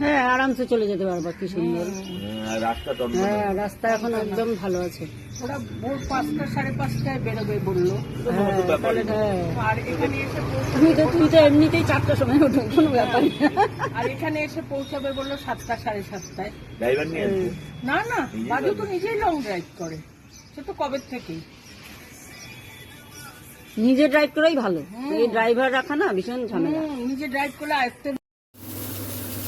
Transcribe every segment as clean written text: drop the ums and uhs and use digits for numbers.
হ্যাঁ, আরামসে চলে যেতে পারবো, কি সুন্দর। হ্যাঁ, রাস্তা এখন একদম ভালো আছে। ওরা ভোর 5টা 5:30টায় বেরোবে বললো। হ্যাঁ, তাহলে হ্যাঁ, আর এখানে এসে তুই তো এমনিতেই 4টার সময় ওঠো, কোনো ব্যাপার না। আর এখানে এসে পৌঁছাবে বললো 7টা 7:30টায়। ড্রাইভার নিয়ে আসবে? না না, বাজু তো নিজেই লং ড্রাইভ করে, সে তো কবে থেকেই। নিজে ড্রাইভ করাই ভালো, এই ড্রাইভার রাখা না ভীষণ ঝামেলা। নিজে ড্রাইভ করলে আয়ত্তে।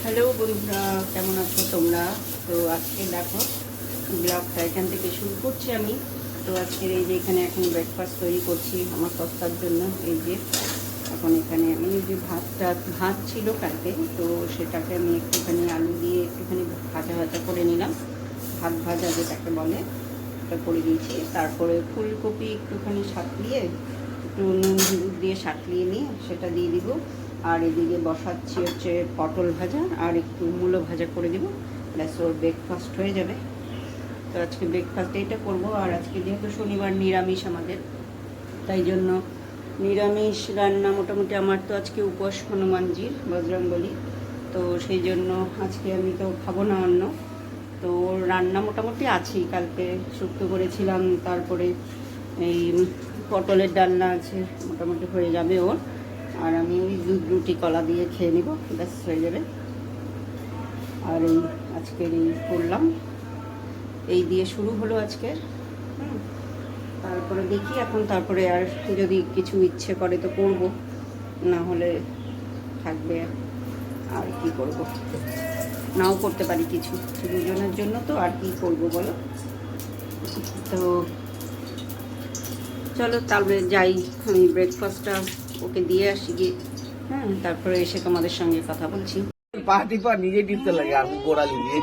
হ্যালো বন্ধুরা, কেমন আছো তোমরা? তো আজকে দেখো ব্লগটা এখান থেকে শুরু করছি আমি। তো আজকের এই যে এখানে এখন ব্রেকফাস্ট তৈরি করছি আমার কর্তার জন্য। এই যে এখন এখানে আমি যে ভাত ছিল কালকে, তো সেটাকে আমি একটুখানি আলু দিয়ে একটুখানি ভাজা ভাজা করে নিলাম, ভাত ভাজা যেটাকে বলে, ওটা করে দিয়েছি। তারপরে ফুলকপি একটুখানি সাঁতলিয়ে, একটু নুন হলুদ দিয়ে সাঁতলিয়ে নিয়ে সেটা দিয়ে দিব। আর এদিকে বসাচ্ছি হচ্ছে পটল ভাজা আর একটু মূলো ভাজা করে দিব, ব্যাস ওর ব্রেকফাস্ট হয়ে যাবে। তো আজকে ব্রেকফাস্ট এইটা করবো। আর আজকে যেহেতু শনিবার নিরামিষ আমাদের, তাই জন্য নিরামিষ রান্না মোটামুটি। আমার তো আজকে উপোস হনুমানজির, বজরংবলী, তো সেই জন্য আজকে আমি তো খাবো না অন্য। তো রান্না মোটামুটি আছেই, কালকে শুক্তো করেছিলাম, তারপরে এই পটলের ডালনা আছে, মোটামুটি হয়ে যাবে ওর। আর আমি ওই দুধ রুটি কলা দিয়ে খেয়ে নিব, ব্যাস হয়ে যাবে। আর এই আজকের এই করলাম, এই দিয়ে শুরু হলো আজকের। তারপরে দেখি এখন, তারপরে আর যদি কিছু ইচ্ছে করে তো করব, না হলে থাকবে। আর কি করব, নাও করতে পারি কিছু, দুজনের জন্য তো আর কি করব বলো। তো চলো তাহলে যাই, আমি ব্রেকফাস্টটা ওকে দিয়ে আসি গিয়ে। হ্যাঁ, তারপরে এসে তোমাদের সঙ্গে কথা বলছি। পার্টি পর নিজে টিপতে লাগে আমি গোড়ালি দিয়ে।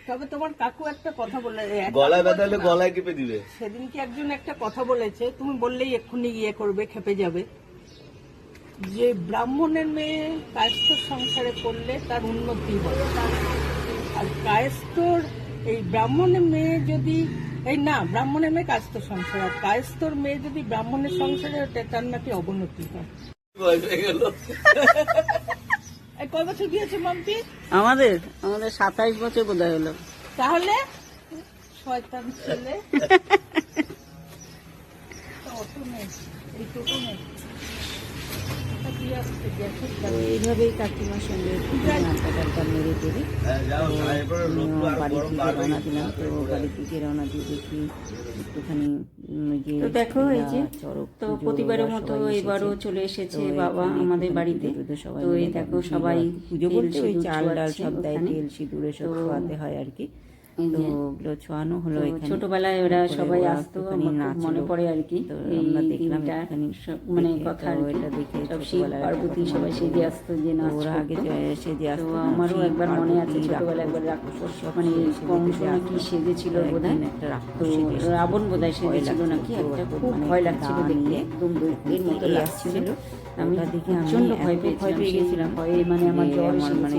তবে তোমার কাকু একটা কথা বলে, গলায় ব্যথা হলে গলায় টিপে দিবে। সেদিনকে একজন একটা কথা বলেছে, তুমি বললেই এক্ষুনি ইয়ে করবে, খেপে যাবে, যে ব্রাহ্মণের মেয়ে কায়স্থ সংসারে পড়লে তার উন্নতি হয়, আর কায়স্থর এই ব্রাহ্মণের মেয়ে যদি ব্রাহ্মণের মেয়ে কায়স্থ সংসার, আর কায়স্থর মেয়ে যদি ব্রাহ্মণের সংসারে ওঠে তার নাকি অবনতি হয়। কয় বছর দিয়েছে মাম্পি? আমাদের 27 বছর বোধহয় হলো। তাহলে শয়তান ছেলে। এইভাবেই কাকিমার সঙ্গে আড্ডা মেরে টেরে বাড়ির দিকে রওনা দিলাম। তো বাড়ির দিকে রওনা দিয়ে দেখি একটুখানি তো দেখো এই যে তো প্রতিবারের মতো এবারও চলে এসেছে বাবা আমাদের বাড়িতে। তো এই দেখো সবাই পুজো করতে ওই চাল ডাল সব দেয়, তেল সিঁদুরে সব খাওয়াতে হয় আর কি। তো ওগুলো ছোঁয়ানো হলো। ছোটবেলায় ওরা সবাই আসতো, মনে পড়ে আর কি। তো আমরা দেখলাম মানে কথা, এটা দেখে শিব পার্বতী সবাই সেজে আসতো, যে না ওরা আগে সেজে আসতো। আমারও একবার মনে আছে ছোটবেলায় একবার রাক্ষস, মানে কংস নাকি সেজেছিল বোধহয়, তো রাবণ বোধহয় সেজেছিল নাকি একটা, খুব ভয় লাগছিল দেখতে, একদম দৈত্যের মতো লাগছিল। আমি দেখে প্রচন্ড ভয় পেয়ে গেছিলাম, ভয়ে মানে আমার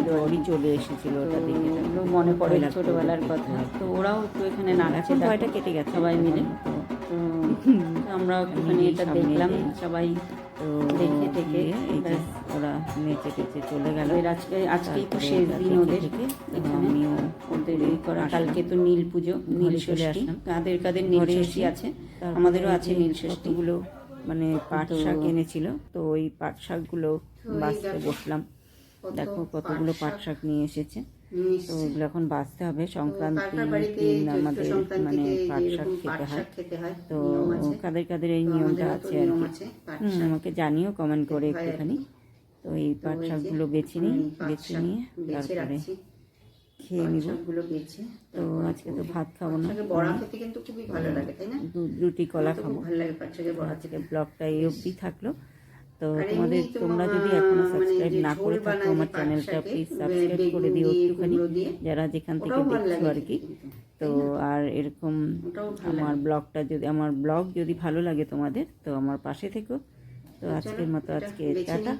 জ্বরই চলে এসেছিল ওটা দেখে। মনে পড়ে ছোটবেলার কথা। তো ওরাও একটু এখানে নাচছে, ভয়টা কেটে গেছে সবাই মিলে। তো আমরা একটুখানি এটা দেখলাম সবাই, তো দেখে টেকে ওরা নেচে টেচে চলে গেল। আজকেই তো শেষ দিন ওদের এখানে, ওদের এই করা। কালকে তো নীল পুজো, নীল ষষ্ঠী, কাদের কাদের নীল ষষ্ঠী আছে, আমাদেরও আছে নীল ষষ্ঠীগুলো। মানে পাট শাক এনেছিল, তো ওই পাট শাকগুলো বাছতে বসলাম। দেখো কতগুলো পাট শাক নিয়ে এসেছে, তো ওগুলো এখন বাছতে হবে। সংক্রান্তির দিন আমাদের মানে পাট শাক খেতে হয়। তো কাদের কাদের এই নিয়মটা আছে আর কি, আমাকে জানিও কমেন্ট করে একটুখানি। তো এই পাট শাকগুলো বেছে নিয়ে তারপরে খেয়ে নিব। তো আজকে তো ভাত খাবো না, দুধ রুটি কলা খাবো। আজকে ব্লগটা এই অবধি থাকলো। তো তোমরা যদি এখনো সাবস্ক্রাইব না করে থাকো আমার চ্যানেলটা, প্লিজ সাবস্ক্রাইব করে দিও একটুখানি, যারা যেখান থেকে দেখছো আর কি। তো আর এরকম আমার ব্লগ যদি ভালো লাগে তোমাদের, তো আমার পাশে থেকো। তো আজকের মতো আজকে টাটা।